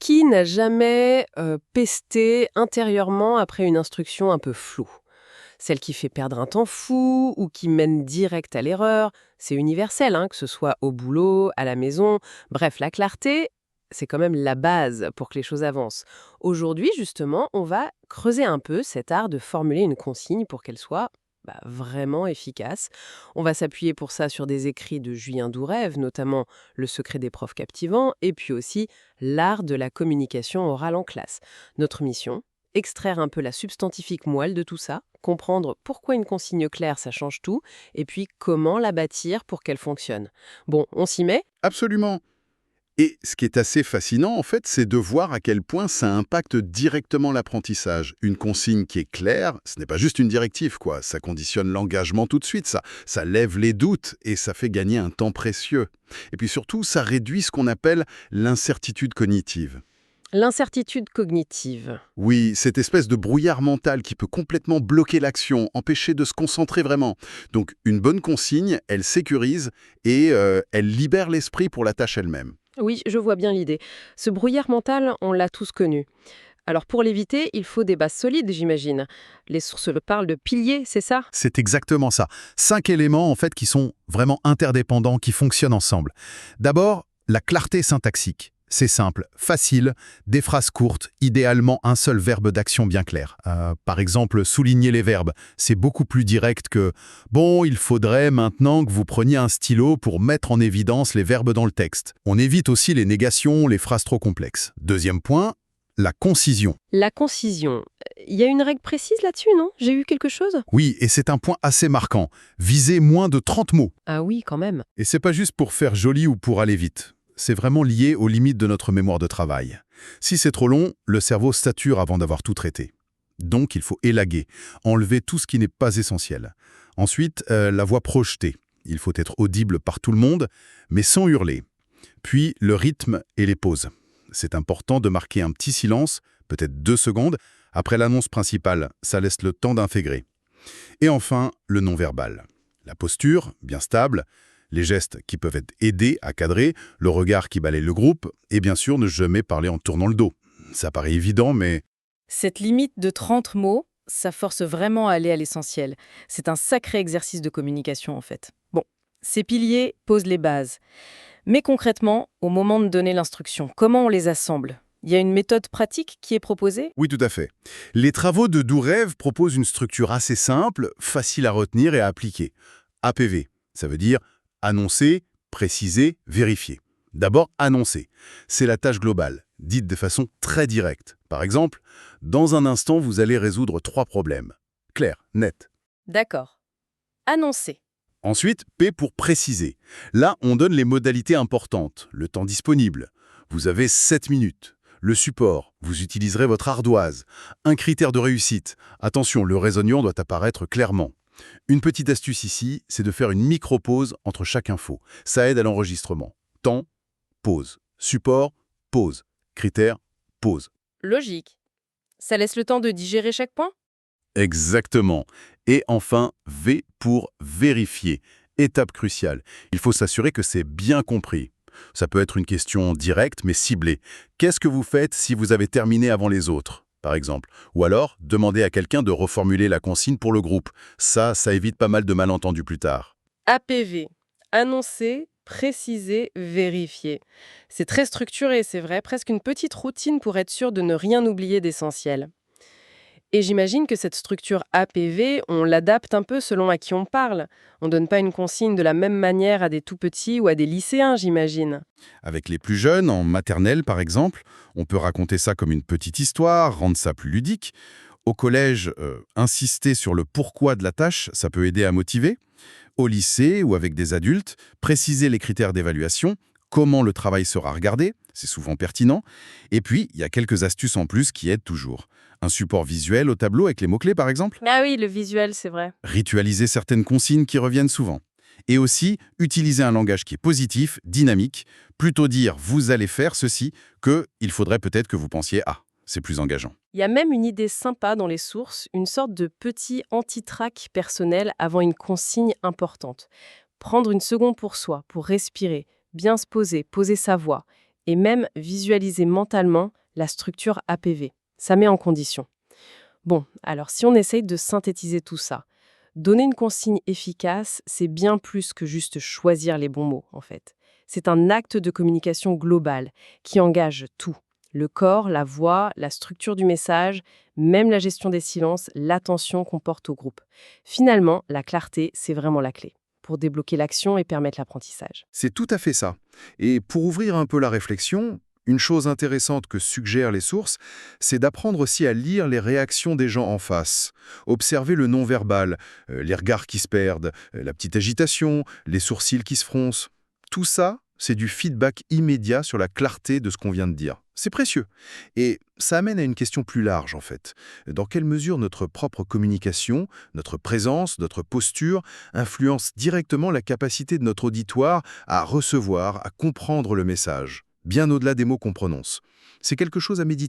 Qui n'a jamais pesté intérieurement après une instruction un peu floue? Celle qui fait perdre un temps fou ou qui mène direct à l'erreur. C'est universel, hein, que ce soit au boulot, à la maison. Bref, la clarté, c'est quand même la base pour que les choses avancent. Aujourd'hui, justement, on va creuser un peu cet art de formuler une consigne pour qu'elle soit vraiment efficace. On va s'appuyer pour ça sur des écrits de Julien Dourev, notamment Le secret des profs captivants, et puis aussi L'art de la communication orale en classe. Notre mission, extraire un peu la substantifique moelle de tout ça, comprendre pourquoi une consigne claire ça change tout, et puis comment la bâtir pour qu'elle fonctionne. Bon, on s'y met? Absolument. Et ce qui est assez fascinant, en fait, c'est de voir à quel point ça impacte directement l'apprentissage. Une consigne qui est claire, ce n'est pas juste une directive, quoi. Ça conditionne l'engagement tout de suite, ça lève les doutes et ça fait gagner un temps précieux. Et puis surtout, ça réduit ce qu'on appelle l'incertitude cognitive. L'incertitude cognitive. Oui, cette espèce de brouillard mental qui peut complètement bloquer l'action, empêcher de se concentrer vraiment. Donc une bonne consigne, elle sécurise et elle libère l'esprit pour la tâche elle-même. Oui, je vois bien l'idée. Ce brouillard mental, on l'a tous connu. Alors pour l'éviter, il faut des bases solides, j'imagine. Les sources parlent de piliers, c'est ça? C'est exactement ça. 5 éléments, en fait, qui sont vraiment interdépendants, qui fonctionnent ensemble. D'abord, la clarté syntaxique. C'est simple, facile, des phrases courtes, idéalement un seul verbe d'action bien clair. Par exemple, souligner les verbes. C'est beaucoup plus direct que « Bon, il faudrait maintenant que vous preniez un stylo pour mettre en évidence les verbes dans le texte ». On évite aussi les négations, les phrases trop complexes. Deuxième point, la concision. La concision. Il y a une règle précise là-dessus, non? J'ai eu quelque chose? Oui, et c'est un point assez marquant. Viser moins de 30 mots. Ah oui, quand même. Et c'est pas juste pour faire joli ou pour aller vite. C'est vraiment lié aux limites de notre mémoire de travail. Si c'est trop long, le cerveau sature avant d'avoir tout traité. Donc il faut élaguer, enlever tout ce qui n'est pas essentiel. Ensuite, la voix projetée. Il faut être audible par tout le monde, mais sans hurler. Puis le rythme et les pauses. C'est important de marquer un petit silence, peut-être 2 secondes, après l'annonce principale. Ça laisse le temps d'intégrer. Et enfin, le non-verbal. La posture, bien stable, les gestes qui peuvent être aidés à cadrer, le regard qui balaye le groupe, et bien sûr ne jamais parler en tournant le dos. Ça paraît évident, mais Cette limite de 30 mots, ça force vraiment à aller à l'essentiel. C'est un sacré exercice de communication en fait. Bon, ces piliers posent les bases. Mais concrètement, au moment de donner l'instruction, comment on les assemble? Il y a une méthode pratique qui est proposée? oui, tout à fait. Les travaux de Dourev proposent une structure assez simple, facile à retenir et à appliquer. APV, ça veut dire annoncer, préciser, vérifier. D'abord, annoncer. C'est la tâche globale, dite de façon très directe. Par exemple, dans un instant, vous allez résoudre 3 problèmes. Clair, net. D'accord. Annoncer. Ensuite, P pour préciser. Là, on donne les modalités importantes, le temps disponible. Vous avez 7 minutes. Le support, vous utiliserez votre ardoise. Un critère de réussite. Attention, le raisonnement doit apparaître clairement. Une petite astuce ici, c'est de faire une micro-pause entre chaque info. Ça aide à l'enregistrement. Temps, pause. Support, pause. Critère, pause. Logique. Ça laisse le temps de digérer chaque point? Exactement. Et enfin, V pour vérifier. Étape cruciale. Il faut s'assurer que c'est bien compris. Ça peut être une question directe mais ciblée. Qu'est-ce que vous faites si vous avez terminé avant les autres, par exemple? Ou alors, demander à quelqu'un de reformuler la consigne pour le groupe. Ça évite pas mal de malentendus plus tard. APV. Annoncer, préciser, vérifier. C'est très structuré, c'est vrai, presque une petite routine pour être sûr de ne rien oublier d'essentiel. Et j'imagine que cette structure APV, on l'adapte un peu selon à qui on parle. On ne donne pas une consigne de la même manière à des tout-petits ou à des lycéens, j'imagine. Avec les plus jeunes, en maternelle par exemple, on peut raconter ça comme une petite histoire, rendre ça plus ludique. Au collège, insister sur le pourquoi de la tâche, ça peut aider à motiver. Au lycée ou avec des adultes, préciser les critères d'évaluation, comment le travail sera regardé, c'est souvent pertinent. Et puis, il y a quelques astuces en plus qui aident toujours. Un support visuel au tableau avec les mots-clés par exemple. Ah oui, le visuel, c'est vrai. Ritualiser certaines consignes qui reviennent souvent. Et aussi, utiliser un langage qui est positif, dynamique, plutôt dire « vous allez faire ceci » que « il faudrait peut-être que vous pensiez à ». C'est plus engageant. Il y a même une idée sympa dans les sources, une sorte de petit anti-trac personnel avant une consigne importante. Prendre une seconde pour soi, pour respirer, bien se poser, poser sa voix. et même visualiser mentalement la structure APV. Ça met en condition. Bon, alors si on essaye de synthétiser tout ça, donner une consigne efficace, c'est bien plus que juste choisir les bons mots, en fait. C'est un acte de communication global qui engage tout. Le corps, la voix, la structure du message, même la gestion des silences, l'attention qu'on porte au groupe. Finalement, la clarté, c'est vraiment la clé pour débloquer l'action et permettre l'apprentissage. C'est tout à fait ça. Et pour ouvrir un peu la réflexion, une chose intéressante que suggèrent les sources, c'est d'apprendre aussi à lire les réactions des gens en face. Observer le non-verbal, les regards qui se perdent, la petite agitation, les sourcils qui se froncent. Tout ça, c'est du feedback immédiat sur la clarté de ce qu'on vient de dire. C'est précieux. Et ça amène à une question plus large, en fait. Dans quelle mesure notre propre communication, notre présence, notre posture influencent directement la capacité de notre auditoire à recevoir, à comprendre le message, bien au-delà des mots qu'on prononce. C'est quelque chose à méditer.